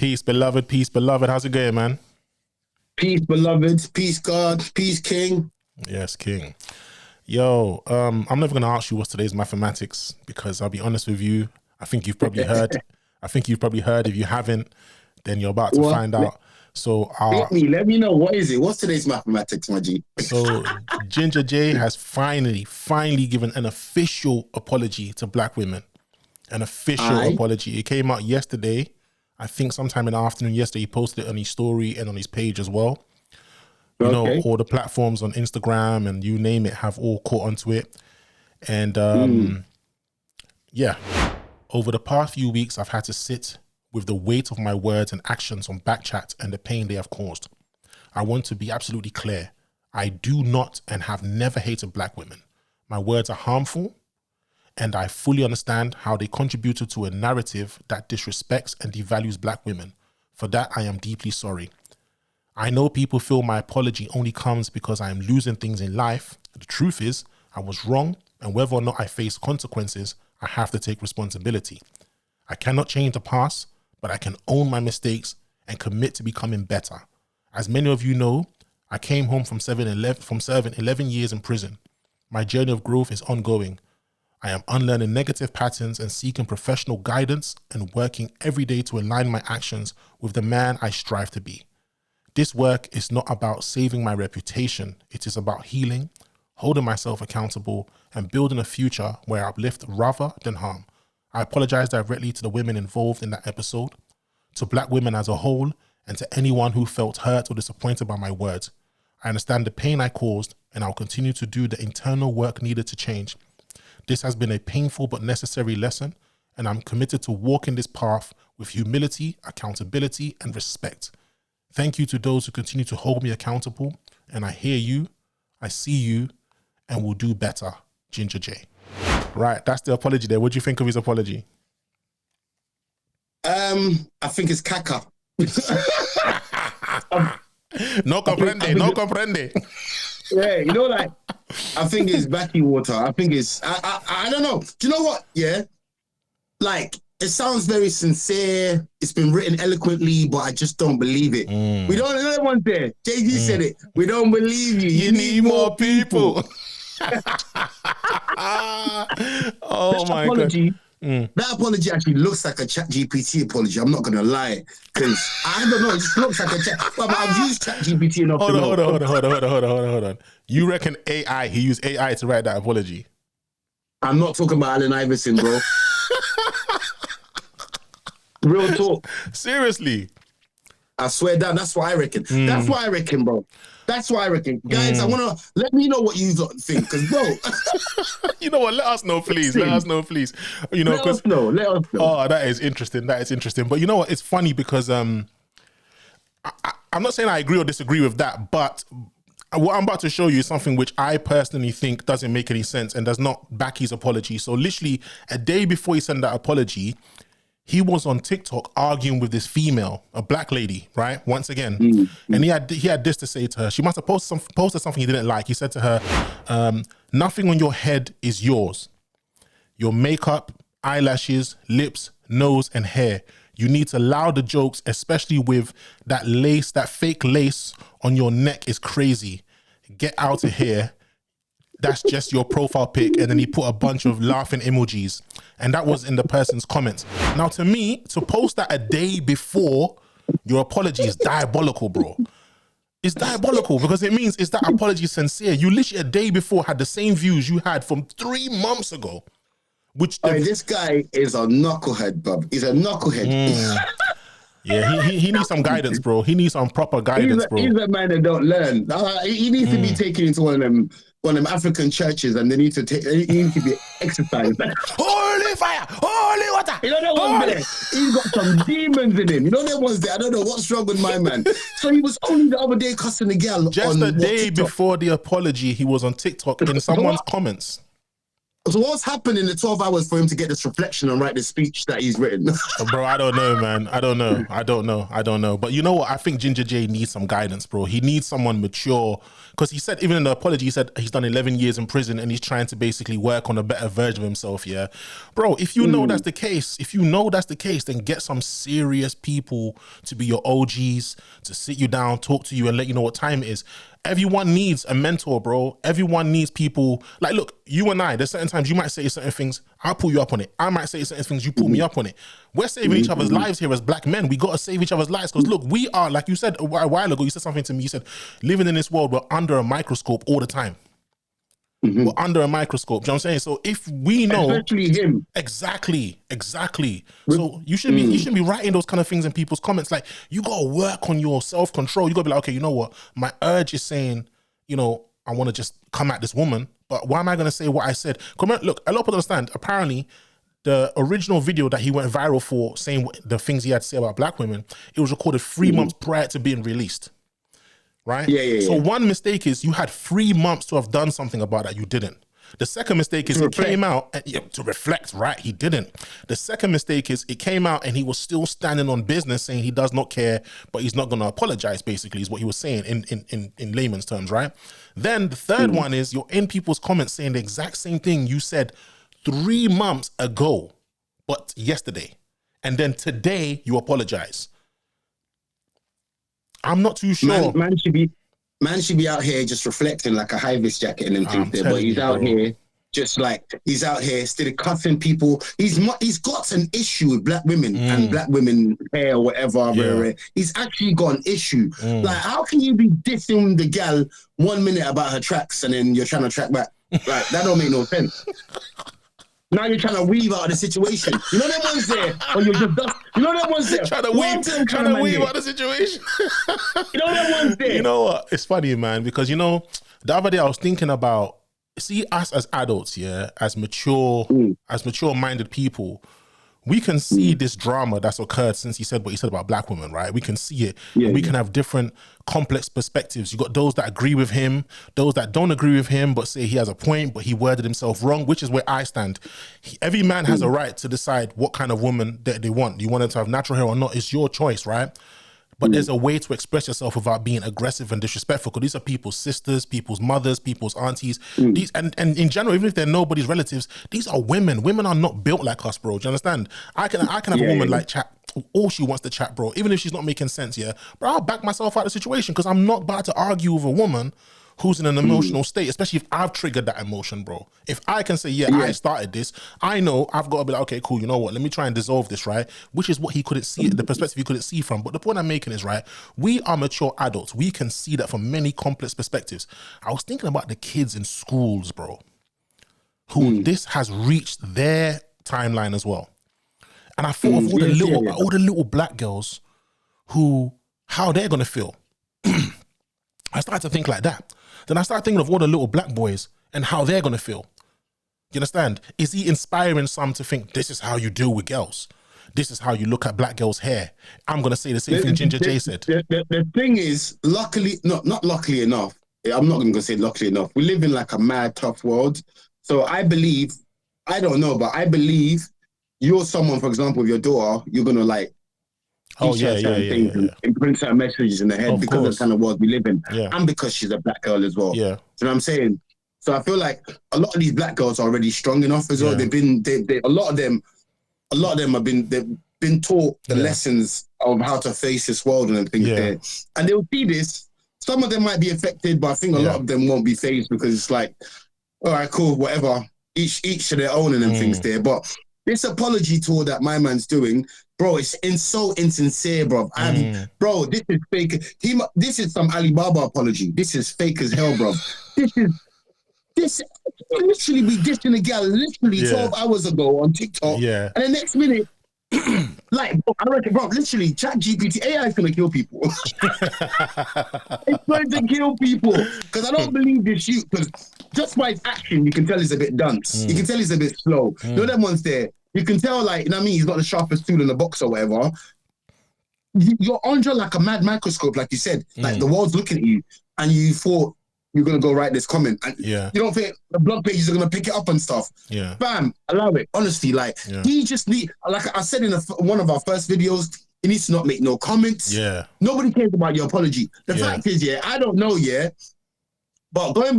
Peace, beloved. Peace, beloved. How's it going, man? Peace, beloved. Peace, God. Peace, King. Yes, King. Yo, I'm never going to ask you what's today's mathematics because I'll be honest with you. I think you've probably heard. If you haven't, then you're about to find out. So let me know. What is it? What's today's mathematics, my G? So Ginga Jay has finally given an official apology to black women. An official apology. It came out yesterday. I think sometime in the afternoon yesterday. He posted it on his story and on his page as well. You know, all the platforms on Instagram and you name it have all caught onto it. And yeah, over the past few weeks, I've had to sit with the weight of my words and actions on BKChat and the pain they have caused. I want to be absolutely clear. I do not and have never hated black women. My words are harmful, and I fully understand how they contributed to a narrative that disrespects and devalues black women. For that, I am deeply sorry. I know people feel my apology only comes because I am losing things in life. The truth is, I was wrong, and whether or not I face consequences, I have to take responsibility. I cannot change the past, but I can own my mistakes and commit to becoming better. As many of you know, I came home from serving 11 years in prison. My journey of growth is ongoing. I am unlearning negative patterns and seeking professional guidance and working every day to align my actions with the man I strive to be. This work is not about saving my reputation. It is about healing, holding myself accountable, and building a future where I uplift rather than harm. I apologize directly to the women involved in that episode, to black women as a whole, and to anyone who felt hurt or disappointed by my words. I understand the pain I caused, and I'll continue to do the internal work needed to change. This has been a painful but necessary lesson, and I'm committed to walking this path with humility, accountability, and respect. Thank you to those who continue to hold me accountable, and I hear you, I see you, and will do better. Ginga Jay. Right, that's the apology there. What do you think of his apology? I think it's caca. No comprende. Yeah, you know, like, I think it's backy water. I think it's, I don't know. Do you know what? Yeah. Like, it sounds very sincere. It's been written eloquently, but I just don't believe it. We don't, everyone's there. Jay-Z said it. We don't believe you. You need more people. Oh my apology, God. That apology actually looks like a ChatGPT apology. I'm not gonna lie, because I don't know. It just looks like a chat. But I've used ChatGPT enough. Hold on. You reckon he used AI to write that apology? I'm not talking about Allen Iverson, bro. Real talk. Seriously. I swear down. That's what I reckon. That's what I reckon, bro. That's what I reckon. Guys, I want to let me know what you think, because, bro. You know what? Let us know, please. Let us know, please. You know, let us know. Oh, that is interesting. But you know what? It's funny because I'm not saying I agree or disagree with that, but what I'm about to show you is something which I personally think doesn't make any sense and does not back his apology. So literally a day before he sent that apology, he was on TikTok arguing with this female, a black lady, right? Once again. And he had this to say to her. She must have posted something he didn't like. He said to her, nothing on your head is yours. Your makeup, eyelashes, lips, nose, and hair. You need to allow the jokes, especially with that lace, that fake lace on your neck is crazy. Get out of here. That's just your profile pic. And then he put a bunch of laughing emojis. And that was in the person's comments. Now, to me, to post that a day before your apology is diabolical, bro. It's diabolical because it means is that apology sincere? You literally a day before had the same views you had from 3 months ago. This guy is a knucklehead, bub. He's a knucklehead. Yeah, he needs some guidance, bro. He needs some proper guidance, bro. He's a man that don't learn. He needs to be taken into one of them African churches, and he needs to be exercised. Holy fire, holy water. You know that one there? He's got some demons in him. You know that one's there? I don't know what's wrong with my man. So he was only the other day cussing the girl. Just a day before the apology, he was on TikTok in someone's comments. So what's happened in the 12 hours for him to get this reflection and write this speech that he's written? Bro, I don't know, man. I don't know. But you know what? I think Ginga Jay needs some guidance, bro. He needs someone mature. Because he said, even in the apology, he said he's done 11 years in prison and he's trying to basically work on a better version of himself, yeah? Bro, if you know that's the case, then get some serious people to be your OGs, to sit you down, talk to you and let you know what time it is. Everyone needs a mentor, bro. Everyone needs people. Like, look, you and I, there's certain times you might say certain things, I'll pull you up on it. I might say certain things, you pull me up on it. We're saving each other's lives here as black men. We got to save each other's lives. Because look, we are, like you said a while ago, you said something to me, you said, living in this world, we're under a microscope all the time. We're under a microscope. Do you know what I'm saying? So if we know, especially him, exactly. So you should be writing those kind of things in people's comments. Like, you gotta work on your self-control. You gotta be like, okay, you know what? My urge is saying, you know, I want to just come at this woman, but why am I gonna say what I said? Look, a lot of people understand. Apparently, the original video that he went viral for, saying the things he had to say about black women, it was recorded 3 months prior to being released. Right? So one mistake is you had 3 months to have done something about that. You didn't. The second mistake is it came out and, to reflect, right? He didn't. The second mistake is it came out and he was still standing on business saying he does not care, but he's not going to apologize, basically, is what he was saying in layman's terms, right? Then the third one is you're in people's comments saying the exact same thing you said 3 months ago, but yesterday. And then today you apologize. I'm not too sure. Man should be out here just reflecting like a high-vis jacket and things there, but he's out here just like he's out here instead of cussing people. He's got an issue with black women and black women hair or whatever. He's actually got an issue. Like, how can you be dissing the gal 1 minute about her tracks and then you're trying to track back? Like, that don't make no sense. Now you're trying to weave out of the situation. You know them ones there, or you're just you know them ones there. Trying to weave out of the situation. You know them ones there. You know what? It's funny, man, because you know, the other day I was thinking about, see, us as adults, yeah, as mature-minded people, we can see this drama that's occurred since he said what he said about black women, right? We can see it. And we can have different complex perspectives. You got those that agree with him, those that don't agree with him, but say he has a point, but he worded himself wrong, which is where I stand. Every man has a right to decide what kind of woman that they want. You want them to have natural hair or not, it's your choice, right? But there's a way to express yourself without being aggressive and disrespectful, because these are people's sisters, people's mothers, people's aunties. These and in general, even if they're nobody's relatives, these are women. Women are not built like us, bro. Do you understand? I can have a woman like chat all she wants to chat, bro. Even if she's not making sense, yeah. But I'll back myself out of the situation because I'm not about to argue with a woman who's in an emotional state, especially if I've triggered that emotion, bro. If I can say, I started this, I know I've got to be like, okay, cool, you know what? Let me try and dissolve this, right? Which is what he couldn't see, the perspective he couldn't see from. But the point I'm making is, right, we are mature adults. We can see that from many complex perspectives. I was thinking about the kids in schools, bro, who this has reached their timeline as well. And I thought of all the little black girls who, how they're going to feel. I started to think like that. Then I started thinking of all the little black boys and how they're going to feel. You understand? Is he inspiring some to think, this is how you deal with girls? This is how you look at black girls' hair? I'm going to say the same thing Ginga Jay said. The thing is, luckily, not luckily enough, I'm not going to say luckily enough. We live in like a mad, tough world. So I believe, I don't know, but I believe you're someone, for example, with your daughter, you're going to like, imprint certain messages in the head because of the kind of world we live in, and because she's a black girl as well. Yeah, you know what I'm saying? So I feel like a lot of these black girls are already strong enough as well. They've been, a lot of them have been taught the lessons of how to face this world and things there, and they'll see this. Some of them might be affected, but I think a lot of them won't be phased because it's like, all right, cool, whatever. Each to their own and things there, but. This apology tour that my man's doing, bro, it's so insincere, bro. Bro, this is fake. This is some Alibaba apology. This is fake as hell, bro. This literally be dissing a girl literally 12 hours ago on TikTok. Yeah. And the next minute, like, I reckon, bro, literally, ChatGPT, AI is going to kill people. It's going to kill people. Because I don't believe this shoot, because just by his action, you can tell he's a bit dunce. You can tell he's a bit slow. You know them ones there? You can tell, like, you know what I mean? He's not the sharpest tool in the box or whatever. You're under like a mad microscope, like you said. Like, the world's looking at you, and you thought, you're gonna go write this comment, and Yeah. you don't think the blog pages are gonna pick it up and stuff. Yeah. Bam, allow it. Honestly, like he just need, like I said in one of our first videos, he needs to not make no comments. Yeah. Nobody cares about your apology. The fact is, I don't know, but going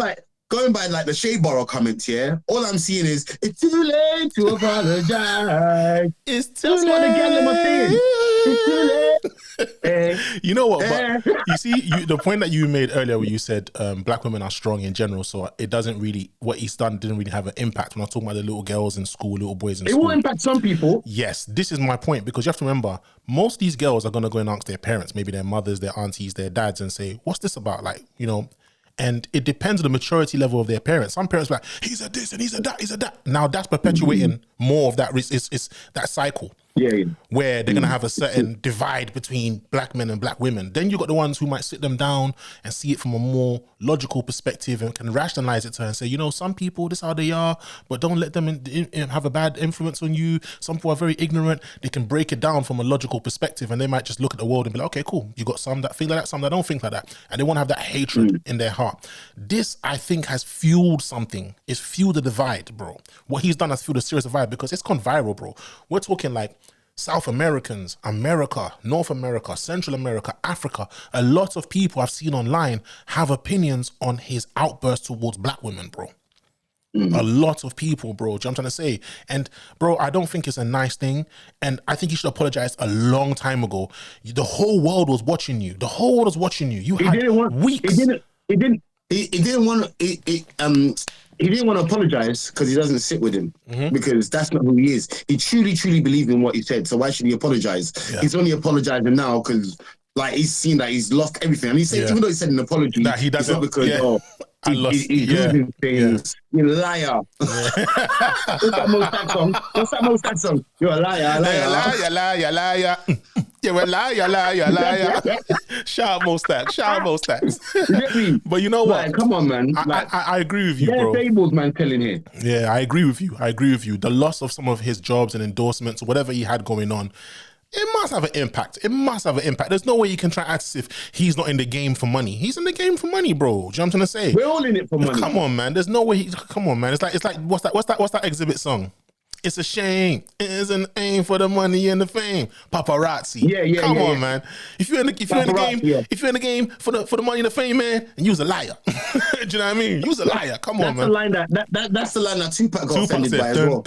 by like the Shea Borough comments, all I'm seeing is it's too late to apologize. It's too That's late. what the gal are saying. It's too late. You know what? But you see, the point that you made earlier, where you said black women are strong in general, so it doesn't really, what he's done didn't really have an impact. When I was talking about the little girls in school, little boys in school, it will impact some people. Yes, this is my point, because you have to remember, most of these girls are gonna go and ask their parents, maybe their mothers, their aunties, their dads, and say, "What's this about?" Like, you know. And it depends on the maturity level of their parents. Some parents are like, he's a this and he's a that, he's a that. Now that's perpetuating more of that. It's that cycle. Where they're going to have a certain divide between black men and black women. Then you got the ones who might sit them down and see it from a more logical perspective and can rationalize it to her and say, you know, some people, this is how they are, but don't let them have a bad influence on you. Some people are very ignorant. They can break it down from a logical perspective, and they might just look at the world and be like, okay, cool. You got some that think like that, some that don't think like that. And they want to have that hatred in their heart. This, I think, has fueled something. It's fueled a divide, bro. What he's done has fueled a serious divide, because it's gone viral, bro. We're talking like South Americans, America, North America, Central America, Africa. A lot of people I've seen online have opinions on his outburst towards black women, bro. A lot of people, bro. Do you know what I'm trying to say? And, bro, I don't think it's a nice thing. And I think he should apologize a long time ago. The whole world was watching you. The whole world was watching you. You had weeks. He didn't want to apologize because he doesn't sit with him, because that's not who he is. He truly believed in what he said. So why should he apologize? He's only apologizing now because, like, he's seen that he's lost everything. And he said, even though he said an apology, that he doesn't, it's not because he's losing things. You liar. What's that Most Dad song? You're a liar, liar. You're a liar. Shout out Most Dad. But you know what? Like, come on, man. I agree with you, bro. Tables, man, telling here. Yeah, I agree with you. The loss of some of his jobs and endorsements or whatever he had going on, it must have an impact. There's no way you can try to act as if he's not in the game for money. He's in the game for money, bro. Do you know what I'm trying to say? We're all in it for money. Come on, man. There's no way. Come on, man. It's like what's that Exhibit song? It's a shame. It is an aim for the money and the fame. Paparazzi. Come on, man. If you're in the game for the money and the fame, man, and you's a liar. Do you know what I mean? You's a liar. Come on, man. That's the line that Tupac got offended by as well.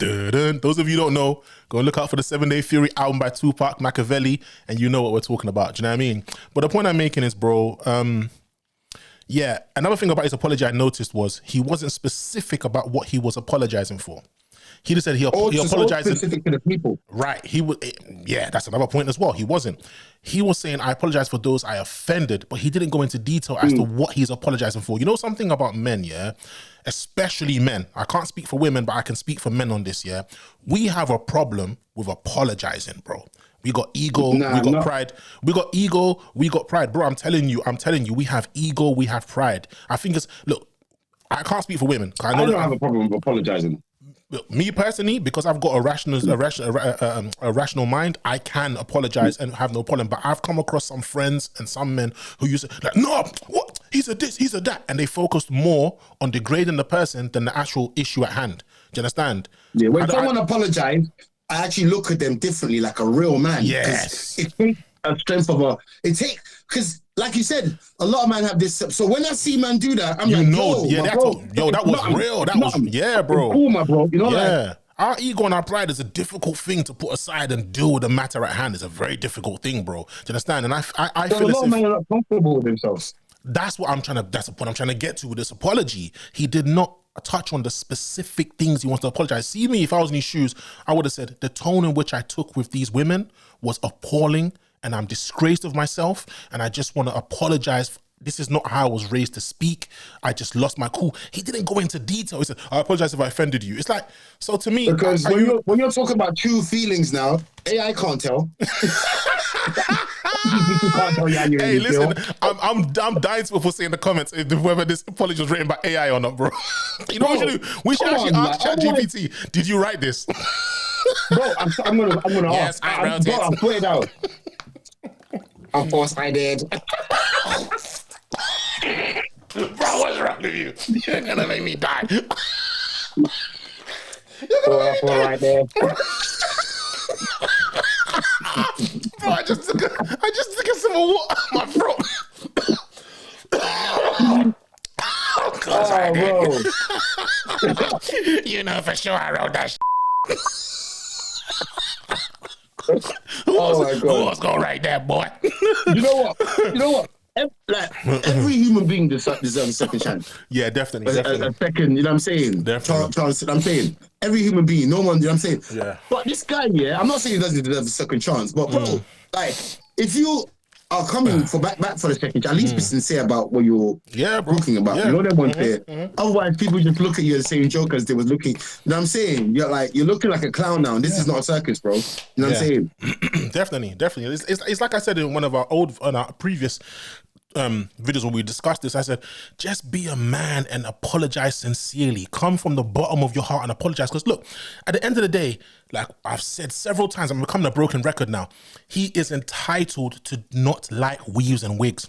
Those of you who don't know, go and look out for the 7 Day Fury album by Tupac, Machiavelli, and you know what we're talking about. Do you know what I mean? But the point I'm making is, bro, another thing about his apology I noticed was he wasn't specific about what he was apologizing for. He just said he apologized. Specific to the people. Right. That's another point as well. He wasn't. He was saying, I apologize for those I offended, but he didn't go into detail as to what he's apologizing for. You know something about men, especially men. I can't speak for women, but I can speak for men on this, We have a problem with apologizing, bro. We got ego, we got pride. We got ego, we got pride. Bro, I'm telling you, we have ego, we have pride. I think look, I can't speak for women. I don't have a problem with apologizing. Me personally, because I've got a rational mind, I can apologize and have no problem. But I've come across some friends and some men who used to like, no, what? He's a this, he's a that, and they focused more on degrading the person than the actual issue at hand. Do you understand? Yeah, when someone apologizes, I actually look at them differently, like a real man. Yes, it takes a strength of because. Like you said, a lot of men have this. So when I see man do that, I'm that was real. That was, bro. Cool, my bro. You know, our ego and our pride is a difficult thing to put aside and deal with the matter at hand. It's a very difficult thing, bro. Do you understand? And I feel a lot of men are not comfortable with themselves. That's the point I'm trying to get to with this apology. He did not touch on the specific things he wants to apologize. See me, if I was in his shoes, I would have said the tone in which I took with these women was appalling, and I'm disgraced of myself, and I just want to apologize. This is not how I was raised to speak. I just lost my cool. He didn't go into detail. He said, I apologize if I offended you. It's like, so to me... Because when you're talking about true feelings now, AI can't tell. Hey, listen, I'm dying to people say in the comments whether this apology was written by AI or not, bro. You know what we should do? We should actually ask ChatGPT, did you write this? Bro, I'm gonna yes, ask. I swear it out. Of course I did. Bro, what's wrong with you? You're gonna make me die. All right there. Bro, I just took a sip of water in my throat. Oh, bro. You know for sure I wrote that. Oh my God. Who's gonna write that, boy? You know what? Every human being deserves a second chance. Yeah, definitely. A second, you know what I'm saying? Definitely. Chance, I'm saying. Every human being, no one, you know what I'm saying? Yeah. But this guy, yeah, I'm not saying he doesn't deserve a second chance, but bro, like, if you are coming for back for the second chance, at least be sincere about what you're talking about. Yeah. You know them ones there. Otherwise, people just look at you and saying joke as they was looking. You know what I'm saying? You're looking like a clown now, and this is not a circus, bro. You know what I'm saying? Definitely. It's like I said in one of our previous videos when we discussed this. I said, just be a man and apologize sincerely. Come from the bottom of your heart and apologize. Because look, at the end of the day, like I've said several times, I'm becoming a broken record now. He is entitled to not like weaves and wigs,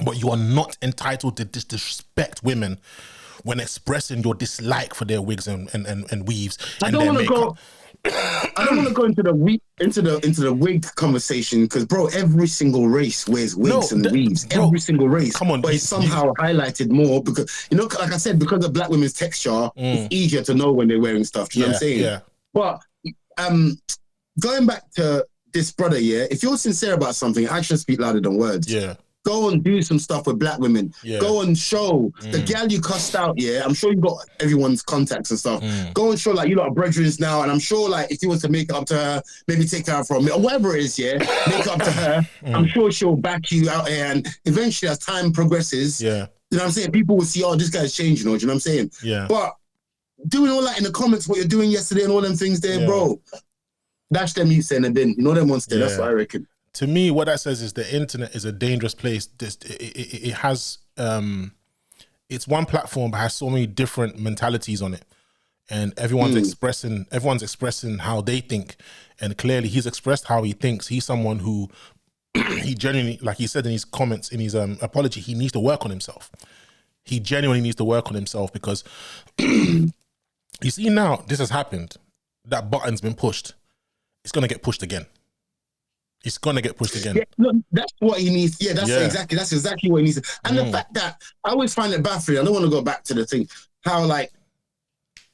but you are not entitled to disrespect women when expressing your dislike for their wigs and weaves. I don't want to go into the wig conversation because, bro, every single race wears wigs and weaves. Bro, every single race. Come on, but it's somehow highlighted more because, you know, like I said, because of black women's texture, it's easier to know when they're wearing stuff. Do you know what I'm saying? Yeah. But going back to this brother, yeah, if you're sincere about something, actions speak louder than words. Yeah. Go and do some stuff with black women. Yeah. Go and show the gal you cussed out. Yeah, I'm sure you got everyone's contacts and stuff. Go and show like you lot are brethren now, and I'm sure like if you was to make it up to her, maybe take her from me or whatever it is. Yeah, make it up to her. I'm sure she'll back you out here, and eventually as time progresses, you know what I'm saying, people will see, oh, this guy's changing. Or do you know what I'm saying? Yeah. But doing all that in the comments, what you're doing yesterday and all them things there, bro. Dash them you saying and then you know them ones there. That's what I reckon. To me, what that says is the internet is a dangerous place. It has, it's one platform but has so many different mentalities on it, and everyone's expressing how they think, and clearly he's expressed how he thinks. He's someone who he genuinely, like he said in his comments in his apology, he needs to work on himself. He genuinely needs to work on himself because you see now this has happened. That button's been pushed. It's gonna get pushed again. It's gonna get pushed again. Yeah, look, that's what he needs. Yeah, that's exactly what he needs. And the fact that I always find it baffling. I don't want to go back to the thing. How like,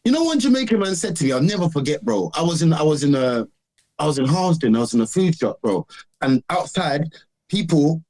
you know, one Jamaican man said to me, I'll never forget, bro. I was in Harlesden. I was in a food shop, bro. And outside, people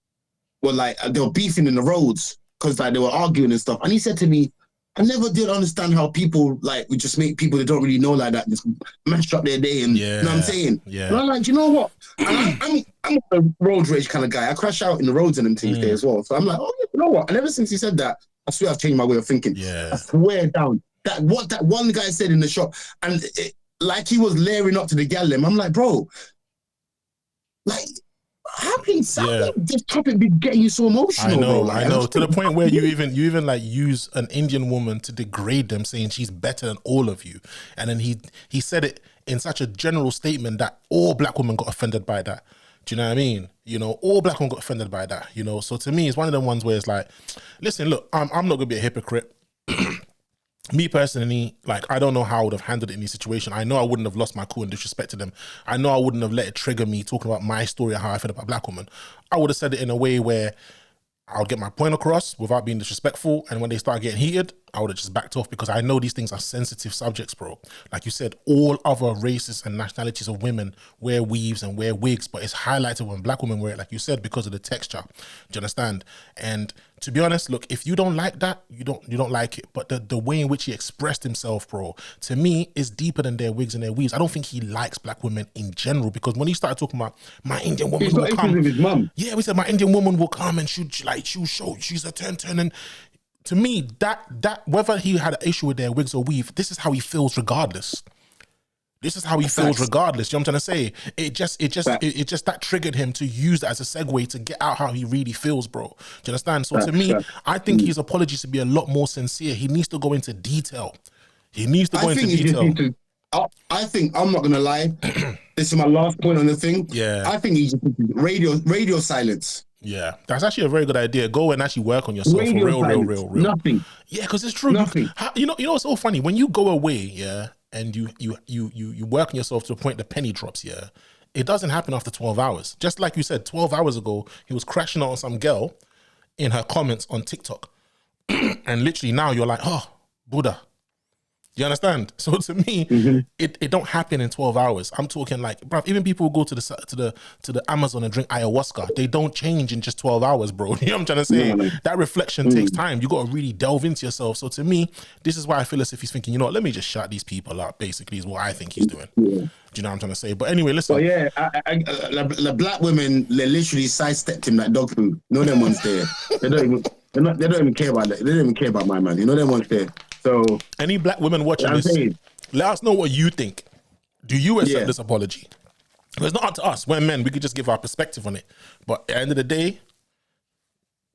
were like, they were beefing in the roads because like they were arguing and stuff. And he said to me, I never did understand how people like would just make people they don't really know like that just mash up their day and you know what I'm saying? Yeah. And I'm like, you know what? I'm a road rage kind of guy. I crash out in the roads and them things there as well. So I'm like, oh, you know what? And ever since he said that, I swear I've changed my way of thinking. Yeah. I swear down. That what that one guy said in the shop, and like he was layering up to the gal, I'm like, bro, like. How can this topic be getting you so emotional? I know. To the point where you even like use an Indian woman to degrade them, saying she's better than all of you. And then he said it in such a general statement that all black women got offended by that. Do you know what I mean? You know, all black women got offended by that. You know, so to me, it's one of them ones where it's like, listen, look, I'm not gonna be a hypocrite. Me personally, like, I don't know how I would have handled it in this situation. I know I wouldn't have lost my cool and disrespected them. I know I wouldn't have let it trigger me talking about my story and how I feel about black women. I would have said it in a way where I'll get my point across without being disrespectful. And when they start getting heated, I would have just backed off because I know these things are sensitive subjects, bro. Like you said, all other races and nationalities of women wear weaves and wear wigs, but it's highlighted when black women wear it, like you said, because of the texture. Do you understand? And to be honest, look, if you don't like that, you don't like it. But the way in which he expressed himself, bro, to me is deeper than their wigs and their weaves. I don't think he likes black women in general, because when he started talking about my Indian woman will come, with his mum. Yeah, we said my Indian woman will come and she'll show she's a 10, and to me that whether he had an issue with their wigs or weave, this is how he feels regardless. This is how he feels regardless. You know what I'm trying to say? It just that triggered him to use that as a segue to get out how he really feels, bro. Do you understand? So to me, I think his apologies should be a lot more sincere. He needs to go into detail. He needs to go into detail. I think, I'm not gonna lie. This is my last point on the thing. Yeah. I think he just radio silence. Yeah, that's actually a very good idea. Go and actually work on yourself for Radio real, silence. real. Nothing. Yeah, because it's true. Nothing. You know, it's so funny when you go away, yeah, and you work on yourself to the point the penny drops, yeah. It doesn't happen after 12 hours. Just like you said, 12 hours ago, he was crashing out on some girl in her comments on TikTok, and literally now you're like, oh, Buddha. You understand? So to me, it don't happen in 12 hours. I'm talking like, bro, even people who go to the Amazon and drink ayahuasca, they don't change in just 12 hours, bro. You know what I'm trying to say? No. That reflection takes time. You got to really delve into yourself. So to me, this is why I feel as if he's thinking, you know what, let me just shut these people up, basically, is what I think he's doing. Yeah. Do you know what I'm trying to say? But anyway, listen. But yeah, the black women, they literally sidestepped him like dog food. No, them ones there. They don't even care about that. They don't even care about my man. You know, them ones there. So any black women watching this, let us know what you think. Do you accept this apology? It's not up to us. We're men. We could just give our perspective on it. But at the end of the day,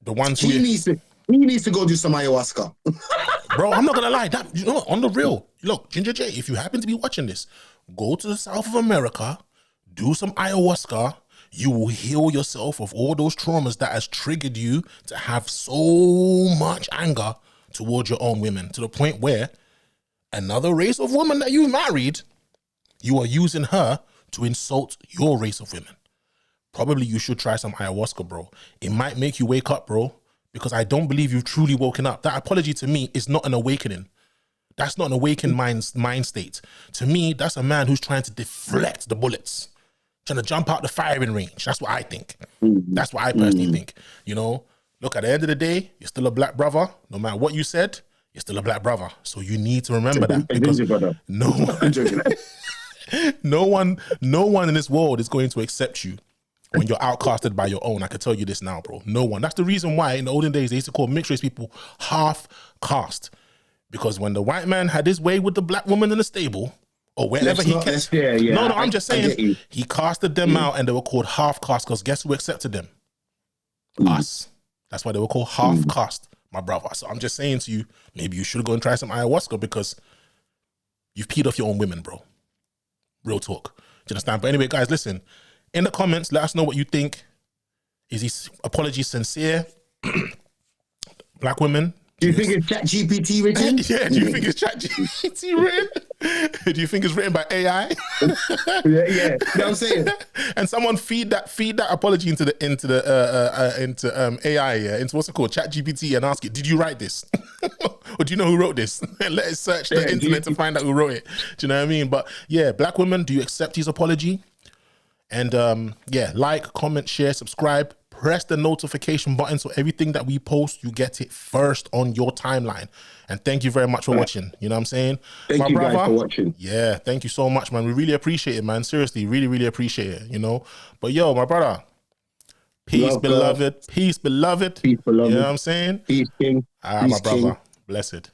the ones he needs to go do some ayahuasca. Bro, I'm not gonna lie. That, you know what, on the real, look, Ginga Jay, if you happen to be watching this, go to the South of America, do some ayahuasca. You will heal yourself of all those traumas that has triggered you to have so much anger towards your own women, to the point where another race of women that you married, you are using her to insult your race of women. Probably you should try some ayahuasca, bro. It might make you wake up, bro, because I don't believe you've truly woken up. That apology to me is not an awakening. That's not an awakened mind state. To me, that's a man who's trying to deflect the bullets, trying to jump out the firing range. That's what I think. That's what I personally think. You know, look, at the end of the day, you're still a black brother. No matter what you said, you're still a black brother. So you need to remember that, because no one in this world is going to accept you when you're outcasted by your own. I can tell you this now, bro. No one. That's the reason why in the olden days they used to call mixed race people half caste, because when the white man had his way with the black woman in the stable, or wherever I'm just saying, he casted them out, and they were called half caste, because guess who accepted them? Us. That's why they were called half caste, my brother. So I'm just saying to you, maybe you should go and try some ayahuasca, because you've peed off your own women, bro. Real talk. Do you understand? But anyway, guys, listen. In the comments, let us know what you think. Is his apology sincere? Black women? Do you think it's ChatGPT written? Yeah, do you think it's ChatGPT written? Do you think it's written by AI? Yeah, you know what I'm saying? And someone feed that apology into AI, yeah, into what's it called, ChatGPT, and ask it, did you write this? Or do you know who wrote this? And let it search the internet to find out who wrote it. Do you know what I mean? But yeah, black women, do you accept his apology? And yeah, like, comment, share, subscribe, press the notification button so everything that we post, you get it first on your timeline. And thank you very much for watching. You know what I'm saying? Thank you guys for watching. Yeah, thank you so much, man. We really appreciate it, man. Seriously, really, really appreciate it, you know? But yo, my brother, peace, love, beloved. Peace, beloved. Peace, beloved. You know what I'm saying? Peace, King. All right, my brother. Blessed.